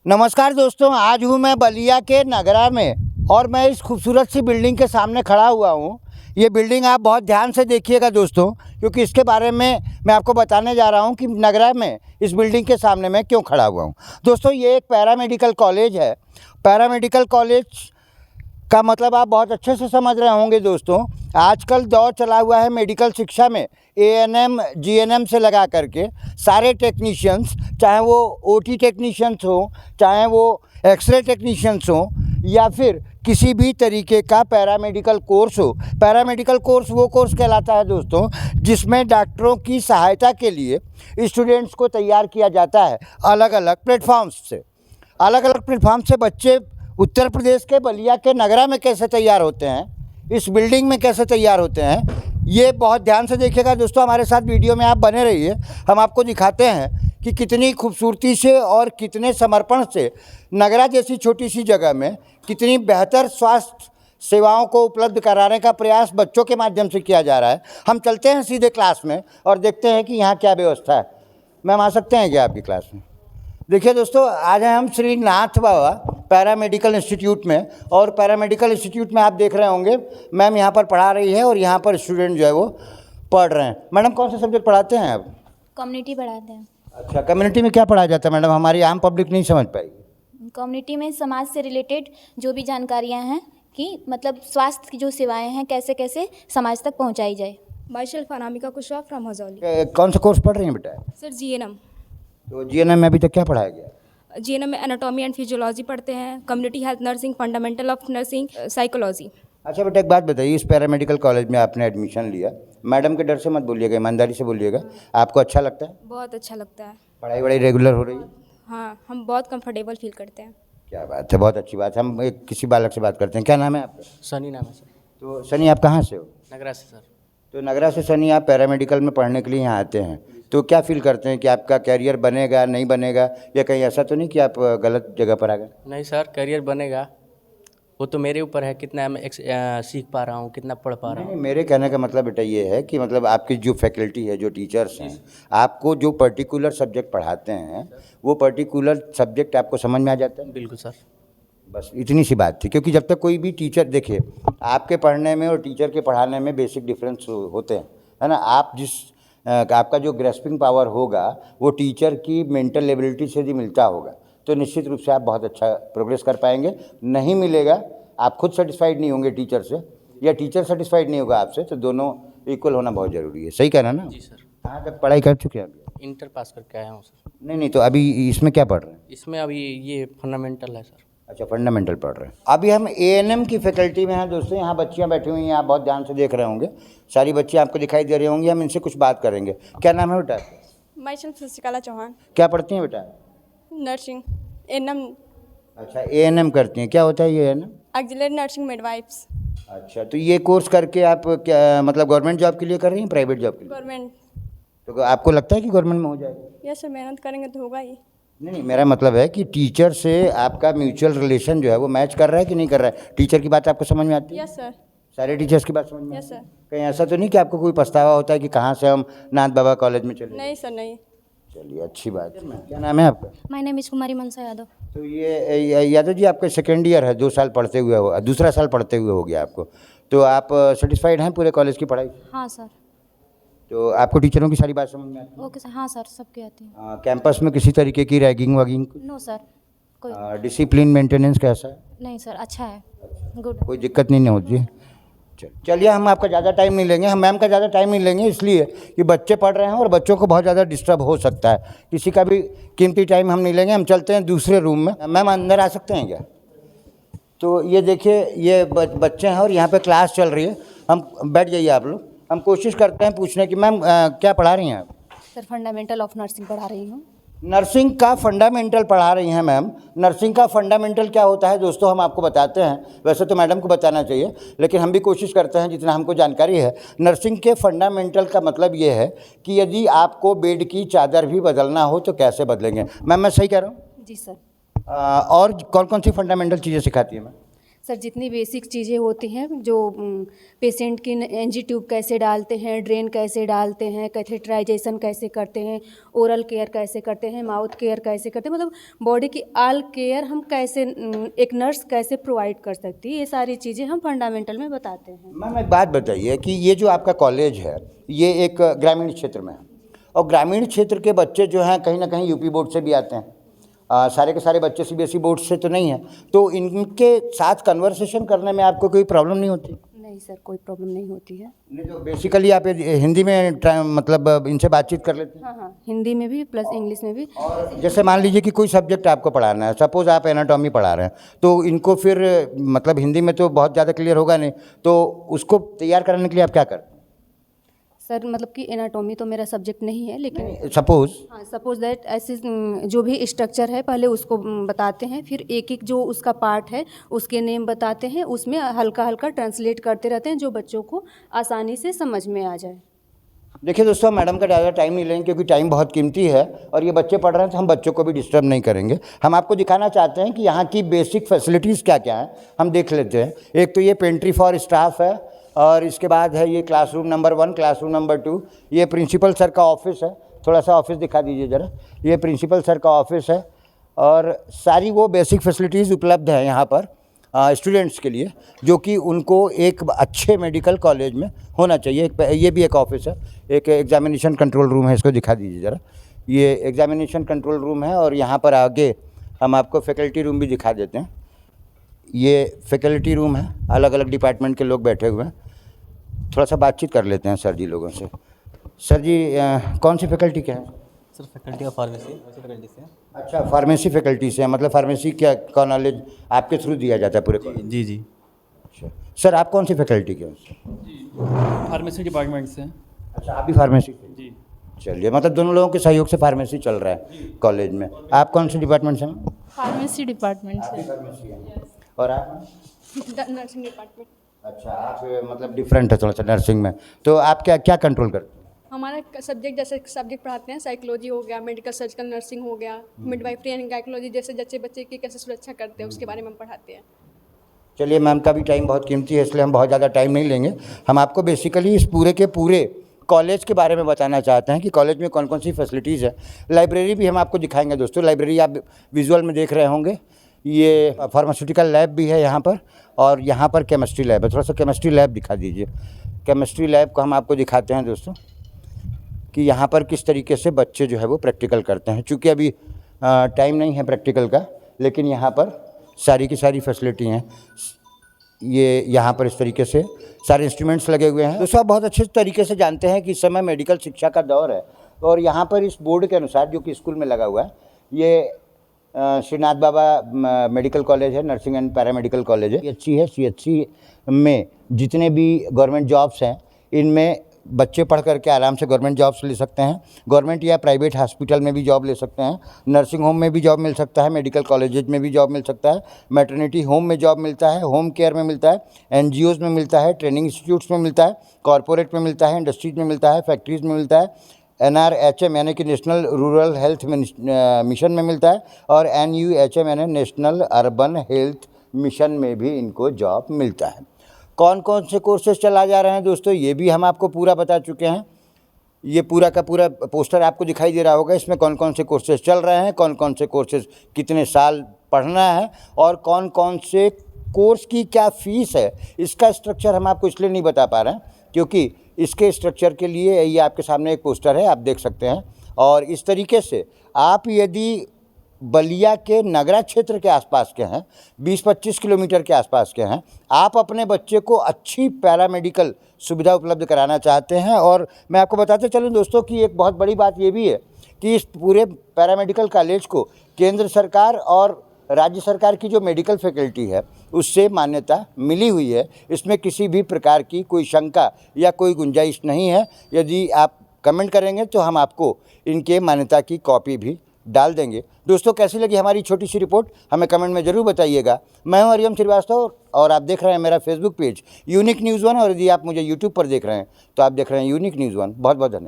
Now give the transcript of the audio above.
नमस्कार दोस्तों, आज हूँ मैं बलिया के नगरा में और मैं इस खूबसूरत सी बिल्डिंग के सामने खड़ा हुआ हूँ। ये बिल्डिंग आप बहुत ध्यान से देखिएगा दोस्तों, क्योंकि इसके बारे में मैं आपको बताने जा रहा हूँ कि नगरा में इस बिल्डिंग के सामने मैं क्यों खड़ा हुआ हूँ। दोस्तों, ये एक पैरामेडिकल कॉलेज है। पैरामेडिकल कॉलेज का मतलब आप बहुत अच्छे से समझ रहे होंगे दोस्तों। आजकल दौर चला हुआ है मेडिकल शिक्षा में एएनएम जीएनएम से लगा करके सारे टेक्नीशियंस, चाहे वो ओटी टेक्नीशियंस हो, चाहे वो एक्सरे टेक्नीशियंस हो, या फिर किसी भी तरीके का पैरामेडिकल कोर्स हो। पैरामेडिकल कोर्स वो कोर्स कहलाता है दोस्तों जिसमें डॉक्टरों की सहायता के लिए स्टूडेंट्स को तैयार किया जाता है। अलग अलग प्लेटफॉर्म से बच्चे उत्तर प्रदेश के बलिया के नगरा में कैसे तैयार होते हैं, इस बिल्डिंग में कैसे तैयार होते हैं, ये बहुत ध्यान से देखिएगा दोस्तों। हमारे साथ वीडियो में आप बने रहिए। हम आपको दिखाते हैं कि कितनी खूबसूरती से और कितने समर्पण से नगरा जैसी छोटी सी जगह में कितनी बेहतर स्वास्थ्य सेवाओं को उपलब्ध कराने का प्रयास बच्चों के माध्यम से किया जा रहा है। हम चलते हैं सीधे क्लास में और देखते हैं कि यहाँ क्या व्यवस्था है। मैम, आ सकते हैं क्या आपकी क्लास में? देखिए दोस्तों, आज हैं हम श्री नाथ बाबा पैरामेडिकल इंस्टीट्यूट में, और पैरामेडिकल इंस्टीट्यूट में आप देख रहे होंगे मैम यहाँ पर पढ़ा रही है और यहाँ पर स्टूडेंट जो है वो पढ़ रहे हैं। मैडम, कौन से सब्जेक्ट पढ़ाते हैं आप? कम्युनिटी पढ़ाते हैं। अच्छा, कम्युनिटी में क्या पढ़ाया जाता है मैडम? हमारी आम पब्लिक नहीं समझ पाएगी। कम्युनिटी में समाज से रिलेटेड जो भी जानकारियां हैं कि मतलब स्वास्थ्य की जो सेवाएं हैं कैसे कैसे समाज तक पहुंचाई जाए। माइशेल्फ अनामिका कुशवाहा फ्रॉम हजौली। कौन सा कोर्स पढ़ रही हैं बेटा? Sir GNM. तो जीएनएम में अभी तक क्या पढ़ाया गया? जीएनएम में एनाटॉमी एंड फिजियोलॉजी पढ़ते हैं, community health nursing, fundamental of nursing, psychology. अच्छा बेटा, एक बात बताइए, इस पैरामेडिकल कॉलेज में आपने एडमिशन लिया, मैडम के डर से मत बोलिएगा, ईमानदारी से बोलिएगा। आपको अच्छा लगता है? बहुत अच्छा लगता है। पढ़ाई वढ़ाई रेगुलर हो रही है? हाँ, हम बहुत कंफर्टेबल फील करते हैं। क्या बात है, बहुत अच्छी बात है। हम एक किसी बालक से बात करते हैं। क्या नाम है आपका? सनी नाम है सर। तो सनी, आप कहाँ से हो? नगरा से सर। तो नगरा से सनी, आप पैरामेडिकल में पढ़ने के लिए यहाँ आते हैं, तो क्या फील करते हैं कि आपका कैरियर बनेगा नहीं बनेगा, या कहीं ऐसा तो नहीं कि आप गलत जगह पर आ गए? नहीं सर, करियर बनेगा, वो तो मेरे ऊपर है कितना मैं सीख पा रहा हूँ, कितना पढ़ पा रहा नहीं, हूँ। मेरे कहने का मतलब बेटा ये है कि मतलब आपकी जो फैकल्टी है, जो टीचर्स हैं, आपको जो पर्टिकुलर सब्जेक्ट पढ़ाते हैं वो पर्टिकुलर सब्जेक्ट आपको समझ में आ जाता है? बिल्कुल सर। बस इतनी सी बात थी, क्योंकि जब तक कोई भी टीचर, देखिए आपके पढ़ने में और टीचर के पढ़ाने में बेसिक डिफरेंस होते हैं, है ना। आप जिस आपका जो ग्रेस्पिंग पावर होगा वो टीचर की मेंटल एबिलिटी से भी मिलता होगा, तो निश्चित रूप से आप बहुत अच्छा प्रोग्रेस कर पाएंगे। नहीं मिलेगा, आप खुद सेटिस्फाइड नहीं होंगे टीचर से, या टीचर सेटिस्फाइड नहीं होगा आपसे, तो दोनों इक्वल होना बहुत ज़रूरी है। सही कह रहे हैं ना? जी सर। कहाँ तक पढ़ाई कर चुके हैं अभी? इंटर पास करके आया हूँ सर। नहीं, तो अभी इसमें क्या पढ़ रहे हैं? इसमें अभी ये फंडामेंटल है सर। अच्छा, फंडामेंटल पढ़ रहे हैं। अभी हम एएनएम की फैकल्टी में हैं दोस्तों। यहाँ बच्चियाँ बैठी हुई हैं, आप बहुत ध्यान से देख रहे होंगे। सारी बच्चियाँ आपको दिखाई दे रही होंगी, हम इनसे कुछ बात करेंगे। क्या नाम है बेटा? माइशेल्फ शशिकला चौहान। क्या पढ़ती हैं बेटा? Nursing NM. अच्छा, एएनएम करती हैं। क्या होता है ये एएनएम? Auxiliary nursing midwives. अच्छा, तो ये कोर्स करके आप क्या मतलब गवर्नमेंट जॉब के लिए कर रही हैं, प्राइवेट जॉब के लिए? गवर्नमेंट। तो आपको लगता है कि गवर्नमेंट में हो जाएगा? यस सर, मेहनत करेंगे तो होगा ही। नहीं, मेरा मतलब है कि टीचर से आपका म्यूचुअल रिलेशन जो है वो मैच कर रहा है कि नहीं कर रहा है? टीचर की बात आपको समझ में आती है? Yes sir. सारे टीचर्स की बात समझ में? Yes sir. कहीं ऐसा तो नहीं कि आपको कोई पछतावा होता है कि कहाँ से हम नाथ बाबा कॉलेज में चले? नहीं सर, नहीं। चलिए, अच्छी बात है। क्या नाम है आपका? माय नेम इज कुमारी मनसा यादव। तो ये यादव जी, आपका सेकेंड ईयर है, 2 साल पढ़ते हुए हो, दूसरा साल पढ़ते हुए हो गया आपको, तो आप सेटिस्फाइड हैं पूरे कॉलेज की पढ़ाई? हाँ सर। तो आपको टीचरों की सारी बात समझ में आती है? Okay sir. हाँ सर, सबके आती है। कैंपस में किसी तरीके की रैगिंग वैगिंग? नो सर, कोई डिसिप्लिन मेंटेनेंस कैसा है? नहीं सर, अच्छा है, गुड। कोई दिक्कत नहीं होती है? चलिए, हम आपका ज़्यादा टाइम नहीं लेंगे, हम मैम का ज़्यादा टाइम नहीं लेंगे, इसलिए कि बच्चे पढ़ रहे हैं और बच्चों को बहुत ज़्यादा डिस्टर्ब हो सकता है। किसी का भी कीमती टाइम हम नहीं लेंगे। हम चलते हैं दूसरे रूम में। मैम, अंदर आ सकते हैं क्या? तो ये देखिए, ये बच्चे हैं और यहाँ पे क्लास चल रही है। हम बैठ जाइए आप लोग। हम कोशिश करते हैं पूछने की। मैम, क्या पढ़ा रही हैं आप? सर, फंडामेंटल ऑफ नर्सिंग पढ़ा रही हूँ। नर्सिंग का फंडामेंटल पढ़ा रही हैं मैम। नर्सिंग का फंडामेंटल क्या होता है दोस्तों, हम आपको बताते हैं। वैसे तो मैडम को बताना चाहिए, लेकिन हम भी कोशिश करते हैं जितना हमको जानकारी है। नर्सिंग के फंडामेंटल का मतलब ये है कि यदि आपको बेड की चादर भी बदलना हो तो कैसे बदलेंगे। मैम, मैं सही कह रहा हूँ? जी सर। और कौन कौन सी फंडामेंटल चीज़ें सिखाती है मैम? सर जितनी बेसिक चीज़ें होती हैं जो पेशेंट की एनजी ट्यूब कैसे डालते हैं, ड्रेन कैसे डालते हैं, कैथेटराइजेशन कैसे करते हैं, ओरल केयर कैसे करते हैं, माउथ केयर कैसे करते हैं, मतलब बॉडी की ऑल केयर हम कैसे एक नर्स कैसे प्रोवाइड कर सकती है, ये सारी चीज़ें हम फंडामेंटल में बताते हैं। मैम एक बात बताइए कि ये जो आपका कॉलेज है ये एक ग्रामीण क्षेत्र में है और ग्रामीण क्षेत्र के बच्चे जो हैं कहीं ना कहीं यूपी बोर्ड से भी आते हैं, सारे के सारे बच्चे सीबीएसई बोर्ड से तो नहीं है, तो इनके साथ कन्वर्सेशन करने में आपको कोई प्रॉब्लम नहीं होती? नहीं सर, कोई प्रॉब्लम नहीं होती है। नहीं तो बेसिकली आप हिंदी में मतलब इनसे बातचीत कर लेते हैं? हाँ हाँ, हिंदी में भी प्लस इंग्लिश में भी। और जैसे मान लीजिए कि कोई सब्जेक्ट आपको पढ़ाना है, सपोज आप एनाटॉमी पढ़ा रहे हैं, तो इनको फिर मतलब हिंदी में तो बहुत ज़्यादा क्लियर होगा नहीं, तो उसको तैयार कराने के लिए आप क्या करते हैं? सर मतलब कि एनाटॉमी तो मेरा सब्जेक्ट नहीं है, लेकिन सपोज हाँ सपोज दैट ऐसे जो भी स्ट्रक्चर है पहले उसको बताते हैं, फिर एक एक जो उसका पार्ट है उसके नेम बताते हैं, उसमें हल्का हल्का ट्रांसलेट करते रहते हैं जो बच्चों को आसानी से समझ में आ जाए। देखिए दोस्तों, मैडम का ज़्यादा टाइम नहीं लेंगे क्योंकि टाइम बहुत कीमती है और ये बच्चे पढ़ रहे हैं तो हम बच्चों को भी डिस्टर्ब नहीं करेंगे। हम आपको दिखाना चाहते हैं कि यहाँ की बेसिक फैसिलिटीज़ क्या क्या हैं, हम देख लेते हैं। एक तो ये पेंट्री फॉर स्टाफ है और इसके बाद है ये क्लासरूम नंबर 1, क्लासरूम नंबर 2, ये प्रिंसिपल सर का ऑफिस है। थोड़ा सा ऑफिस दिखा दीजिए ज़रा, ये प्रिंसिपल सर का ऑफिस है और सारी वो बेसिक फैसिलिटीज़ उपलब्ध है यहाँ पर स्टूडेंट्स के लिए, जो कि उनको एक अच्छे मेडिकल कॉलेज में होना चाहिए। ये भी एक ऑफिस है, एक एग्जामिनेशन कंट्रोल रूम है, इसको दिखा दीजिए ज़रा। ये एग्जामिनेशन कंट्रोल रूम है और यहाँ पर आगे हम आपको फैकल्टी रूम भी दिखा देते हैं। ये फैकल्टी रूम है, अलग अलग डिपार्टमेंट के लोग बैठे हुए हैं। थोड़ा सा बातचीत कर लेते हैं सर जी लोगों से। सर जी कौन सी फैकल्टी के हैं? Sir faculty of pharmacy faculty से। अच्छा, फार्मेसी फैकल्टी से हैं, मतलब फार्मेसी का नॉलेज आपके थ्रू दिया जाता है पूरे कॉलेज? जी जी। अच्छा सर, आप कौन सी फैकल्टी के हैं? फार्मेसी डिपार्टमेंट से। अच्छा, आप भी फार्मेसी से? जी। चलिए, मतलब दोनों लोगों के सहयोग से फार्मेसी चल रहा है कॉलेज में। आप कौन से डिपार्टमेंट से हैं? फार्मेसी डिपार्टमेंट से। फार्मेसी हैं। और आप? Nursing department. अच्छा, आप मतलब डिफरेंट है थोड़ा सा नर्सिंग में, तो आप क्या क्या कंट्रोल करते हैं? हमारा सब्जेक्ट जैसे सब्जेक्ट पढ़ाते हैं, साइकोलॉजी हो गया, मेडिकल सर्जिकल नर्सिंग हो गया, मिडवाइफरी एंड गायकोलॉजी, जैसे बच्चे की कैसे सुरक्षा करते हैं उसके बारे में हम पढ़ाते हैं। चलिए, मैम का भी टाइम बहुत कीमती है इसलिए हम बहुत ज़्यादा टाइम नहीं लेंगे। हम आपको बेसिकली इस पूरे के पूरे कॉलेज के बारे में बताना चाहते हैं कि कॉलेज में कौन कौन सी फैसिलिटीज़ है। लाइब्रेरी भी हम आपको दिखाएंगे दोस्तों। लाइब्रेरी आप विजुअल में देख रहे होंगे, ये फार्मास्यूटिकल लैब भी है यहाँ पर और यहाँ पर केमिस्ट्री लैब है। थोड़ा सा केमिस्ट्री लैब दिखा दीजिए। केमिस्ट्री लैब को हम आपको दिखाते हैं दोस्तों कि यहाँ पर किस तरीके से बच्चे जो है वो प्रैक्टिकल करते हैं। चूँकि अभी टाइम नहीं है प्रैक्टिकल का, लेकिन यहाँ पर सारी की सारी फैसिलिटी हैं। ये यहाँ पर इस तरीके से सारे इंस्ट्रूमेंट्स लगे हुए हैं। दोस्तों, आप बहुत अच्छे तरीके से जानते हैं कि इस समय मेडिकल शिक्षा का दौर है और यहाँ पर इस बोर्ड के अनुसार जो कि स्कूल में लगा हुआ है, ये श्रीनाथ बाबा मेडिकल कॉलेज है, नर्सिंग एंड पैरामेडिकल कॉलेज है। अच्छी है। CHC में जितने भी गवर्नमेंट जॉब्स हैं, इनमें बच्चे पढ़ करके आराम से गवर्नमेंट जॉब्स ले सकते हैं। गवर्नमेंट या प्राइवेट हॉस्पिटल में भी जॉब ले सकते हैं, नर्सिंग होम में भी जॉब मिल सकता है, मेडिकल कॉलेजेस में भी जॉब मिल सकता है, मैटरनिटी होम में जॉब मिलता है, होम केयर में मिलता है, NGOs में मिलता है, ट्रेनिंग इंस्टीट्यूट्स में मिलता है, कॉरपोरेट में मिलता है, इंडस्ट्रीज में मिलता है, फैक्ट्रीज़ में मिलता है, NRHM यानी कि नेशनल रूरल हेल्थ मिशन में मिलता है और NUHM यानी नेशनल अर्बन हेल्थ मिशन में भी इनको जॉब मिलता है। कौन कौन से कोर्सेज चला जा रहे हैं दोस्तों, ये भी हम आपको पूरा बता चुके हैं। ये पूरा का पूरा पोस्टर आपको दिखाई दे रहा होगा। इसमें कौन कौन से कोर्सेज चल रहे हैं, कौन कौन से कोर्सेज कितने साल पढ़ना है और कौन कौन से कोर्स की क्या फ़ीस है। इसका स्ट्रक्चर हम आपको इसलिए नहीं बता पा रहे हैं क्योंकि इसके स्ट्रक्चर के लिए ये आपके सामने एक पोस्टर है, आप देख सकते हैं। और इस तरीके से आप यदि बलिया के नगरा क्षेत्र के आसपास के हैं, 20-25 किलोमीटर के आसपास के हैं, आप अपने बच्चे को अच्छी पैरामेडिकल सुविधा उपलब्ध कराना चाहते हैं। और मैं आपको बताते चलूं दोस्तों कि एक बहुत बड़ी बात ये भी है कि इस पूरे पैरामेडिकल कॉलेज को केंद्र सरकार और राज्य सरकार की जो मेडिकल फैकल्टी है उससे मान्यता मिली हुई है। इसमें किसी भी प्रकार की कोई शंका या कोई गुंजाइश नहीं है। यदि आप कमेंट करेंगे तो हम आपको इनके मान्यता की कॉपी भी डाल देंगे। दोस्तों, कैसी लगी हमारी छोटी सी रिपोर्ट हमें कमेंट में ज़रूर बताइएगा। मैं हूं अरियम श्रीवास्तव और आप देख रहे हैं मेरा फेसबुक पेज यूनिक न्यूज़ 1 और यदि आप मुझे यूट्यूब पर देख रहे हैं तो आप देख रहे हैं यूनिक न्यूज़ 1। बहुत बहुत धन्यवाद।